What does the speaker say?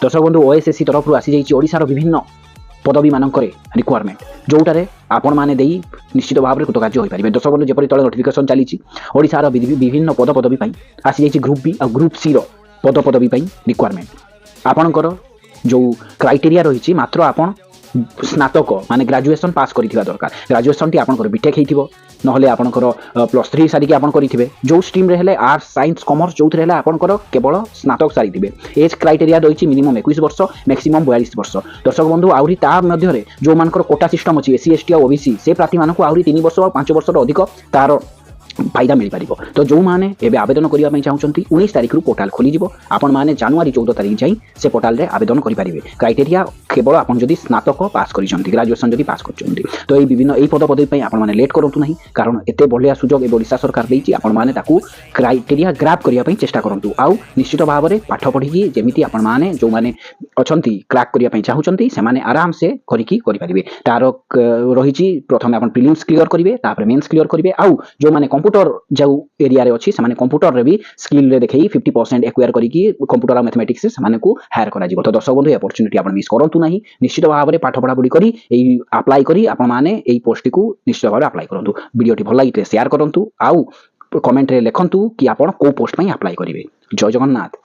दर्शक बंधु ओएसएससी तरफ आसी जाइए ओडिशार विभिन्न पदवी मानक रिक्वायरमेंट जोटारे आपण मैंने निश्चित भाव में कृतकार्य हो पारे। दर्शक बंधु जपरी तले नोटिफिकेशन चली ओडिशार विभिन्न पद पदवी आसी जाइए ग्रुप बी और ग्रुप सी पद पदवी रिक्वायरमेंट आपणकर जो क्राइटेरिया रही मात्र आपण स्नातक माने ग्रेजुएशन पास करिथिबा दरकार। ग्रेजुएशन टी आपनकर बीटेक हेइथिबो नहले आपनकर +3 सारी के आपन करिथिबे जो स्ट्रीम रे हेले आर्ट्स साइंस कॉमर्स जोथरे हेले आपनकर केवल स्नातक सारिथिबे। एज क्राइटेरिया रही मिनिमम 21 वर्ष मैक्सिमम 42 वर्ष। दर्शक बंधु आउरी ता मध्य रे जो मानकर कोटा सिस्टम अछि एससी एसटी और ओबीसी से प्रार्थी मानक आउरी 3 वर्ष और 5 वर्ष अधिक तार फायदा मिल पार। तो जो मैंने एवं आवेदन करने चाहते 19 तारीख रु पोर्टाल खोल आपण मैंने जनवरी 14 तारीख जाई से पोर्टाल रे आवेदन करेंगे। क्राइटेरिया केवल आपन जदि स्नातक पास कर ग्रेजुएशन जदि पास कर तो ये विभिन्न यही पद पदवी आपण मैंने लेट करूँ ना कारण एत बढ़िया सुजोग ए ओडिशा सरकार देती आपण मैंने क्राइटेरिया ग्राफ करने चेष्टा करूँ आउ निश्चित भाव में पाठ पढ़ी जमी आपण मैंने जो मैंने अच्छा क्रैक करने चाहते से आराम से करेंगे। तार रही प्रथम आप प्रिलिम्स क्लियर करेंगे तापर मेन्स क्लियर करेंगे आउ जो मैंने कंप्यूटर जो एरिया रे अछि से कंप्यूटर रे भी स्किल रे देखै 50% एक्वायर करिकी कंप्यूटर और मैथमेटिक्स से को हायर करा जिवो। तो दर्शक बंधु अपॉर्चुनिटी आपण मिस करंतु नाही निश्चित भाव में पाठ पढ़ापढ़ी करी एई अप्लाई करी आपण माने एई पोस्ट को निश्चित भाव में अप्लाई करंतु। वीडियोटी भल लागिते शेयर करंतु आउ कमेंट रे लिखंतु कि आपण को पोस्ट पई अप्लाई करिवे। जय जगन्नाथ।